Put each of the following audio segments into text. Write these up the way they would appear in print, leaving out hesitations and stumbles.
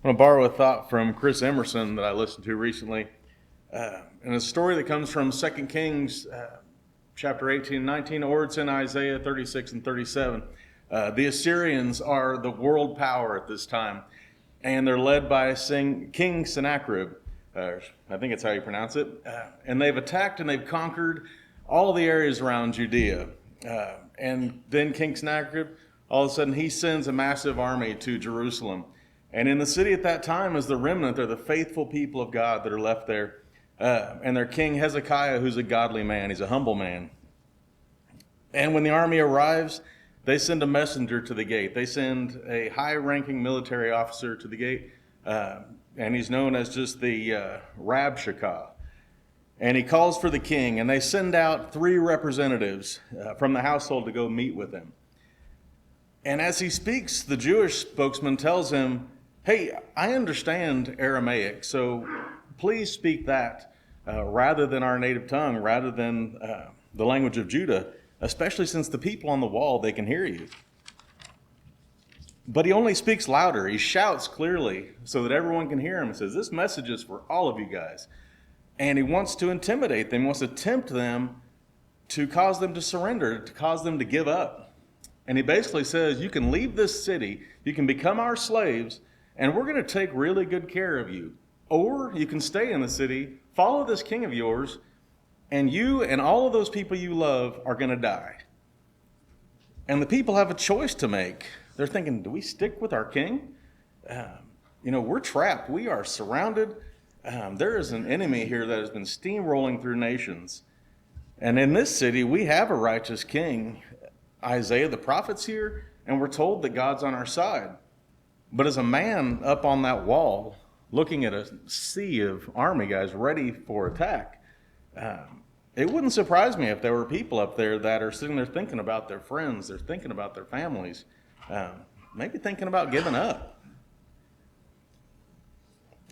I want to borrow a thought from Chris Emerson that I listened to recently. And a story that comes from 2 Kings chapter 18 and 19, or it's in Isaiah 36 and 37. The Assyrians are the world power at this time, and they're led by King Sennacherib. I think that's how you pronounce it. And they've attacked and they've conquered all the areas around Judea. And then King Sennacherib, all of a sudden, he sends a massive army to Jerusalem. And in the city at that time is the remnant. They're the faithful people of God that are left there. And their king Hezekiah, who's a godly man. He's a humble man. And when the army arrives, they send a messenger to the gate. They send a high-ranking military officer to the gate. And he's known as just the Rabshakeh. And he calls for the king. And they send out 3 representatives from the household to go meet with him. And as he speaks, the Jewish spokesman tells him, hey, I understand Aramaic, so please speak that rather than our native tongue, rather than the language of Judah, especially since the people on the wall, they can hear you. But he only speaks louder. He shouts clearly so that everyone can hear him. He says, this message is for all of you guys. And he wants to intimidate them. He wants to tempt them to cause them to surrender, to cause them to give up. And he basically says, you can leave this city, you can become our slaves, and we're going to take really good care of you. Or you can stay in the city, follow this king of yours, and you and all of those people you love are going to die. And the people have a choice to make. They're thinking, do we stick with our king? We're trapped. We are surrounded. There is an enemy here that has been steamrolling through nations. And in this city, we have a righteous king. Isaiah the prophet's here, and we're told that God's on our side. But as a man up on that wall, looking at a sea of army guys ready for attack, it wouldn't surprise me if there were people up there that are sitting there thinking about their friends, they're thinking about their families, maybe thinking about giving up.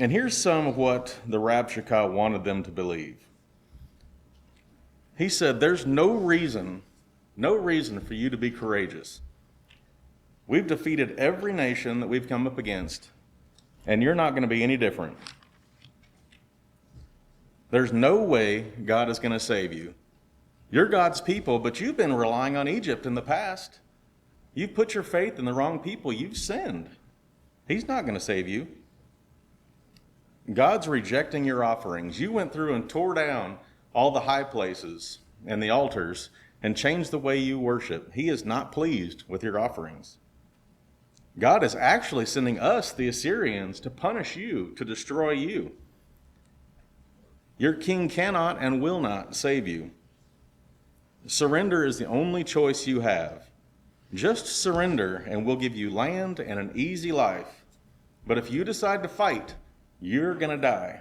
And here's some of what the Rabshakeh wanted them to believe. He said, there's no reason for you to be courageous. We've defeated every nation that we've come up against, and you're not going to be any different. There's no way God is going to save you. You're God's people, but you've been relying on Egypt in the past. You've put your faith in the wrong people. You've sinned. He's not going to save you. God's rejecting your offerings. You went through and tore down all the high places and the altars and changed the way you worship. He is not pleased with your offerings. God is actually sending us, the Assyrians, to punish you, to destroy you. Your king cannot and will not save you. Surrender is the only choice you have. Just surrender and we'll give you land and an easy life. But if you decide to fight, you're going to die.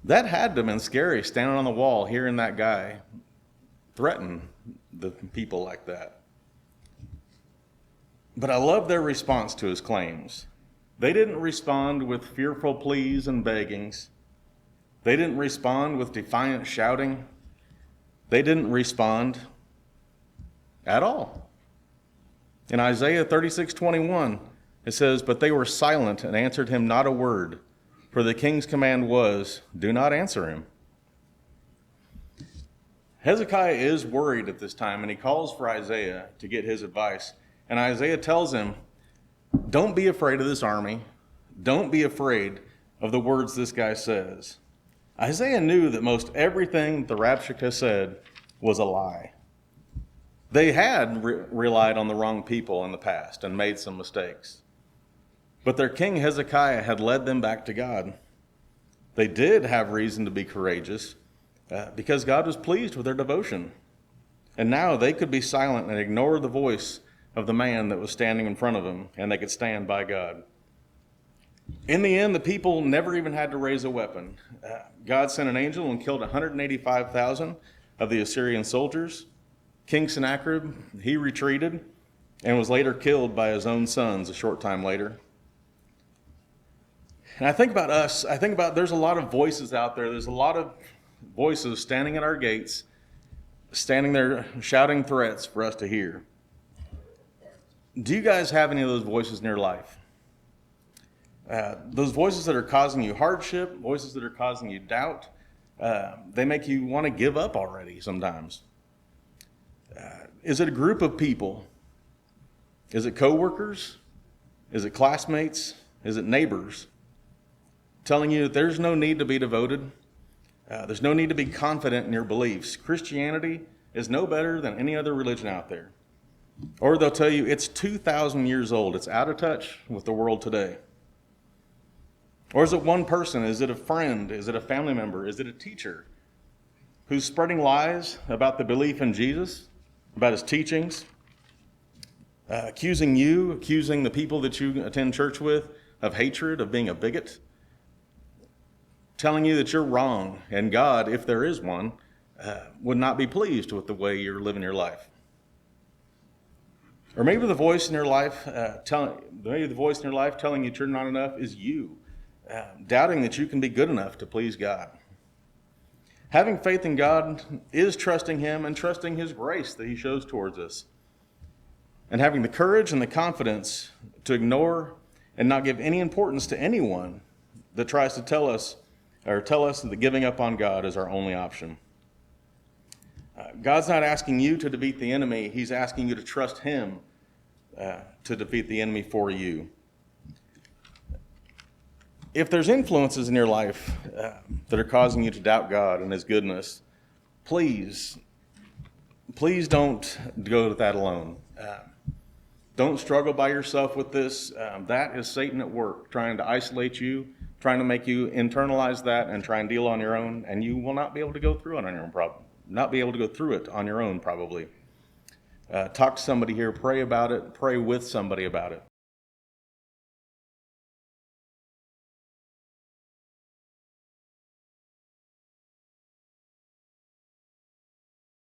That had to have been scary, standing on the wall, hearing that guy threaten the people like that. But I love their response to his claims. They didn't respond with fearful pleas and beggings. They didn't respond with defiant shouting. They didn't respond at all. In Isaiah 36:21, it says, but they were silent and answered him not a word, for the king's command was, do not answer him. Hezekiah is worried at this time, and he calls for Isaiah to get his advice. And Isaiah tells him, don't be afraid of this army. Don't be afraid of the words this guy says. Isaiah knew that most everything the Rabshakeh said was a lie. They had relied on the wrong people in the past and made some mistakes. But their king Hezekiah had led them back to God. They did have reason to be courageous because God was pleased with their devotion. And now they could be silent and ignore the voice of the man that was standing in front of them, and they could stand by God. In the end, the people never even had to raise a weapon. God sent an angel and killed 185,000 of the Assyrian soldiers. King Sennacherib, he retreated and was later killed by his own sons a short time later. And I think about us, there's a lot of voices out there. There's a lot of voices standing at our gates, standing there shouting threats for us to hear. Do you guys have any of those voices in your life? Those voices that are causing you hardship, voices that are causing you doubt, they make you want to give up already sometimes. Is it a group of people? Is it coworkers? Is it classmates? Is it neighbors? Telling you that there's no need to be devoted. There's no need to be confident in your beliefs. Christianity is no better than any other religion out there. Or they'll tell you it's 2,000 years old. It's out of touch with the world today. Or is it one person? Is it a friend? Is it a family member? Is it a teacher who's spreading lies about the belief in Jesus, about his teachings, accusing you, accusing the people that you attend church with of hatred, of being a bigot, telling you that you're wrong, and God, if there is one, would not be pleased with the way you're living your life. Or maybe the voice in your life, telling you that you're not enough is you, doubting that you can be good enough to please God. Having faith in God is trusting him and trusting his grace that he shows towards us. And having the courage and the confidence to ignore and not give any importance to anyone that tries to tell us that giving up on God is our only option. God's not asking you to defeat the enemy. He's asking you to trust him to defeat the enemy for you. If there's influences in your life that are causing you to doubt God and his goodness, please don't go to that alone. Don't struggle by yourself with this. That is Satan at work, trying to isolate you, trying to make you internalize that and try and deal on your own, and you will not be able to go through it on your own. Not be able to go through it on your own, probably. Talk to somebody here, pray about it, pray with somebody about it.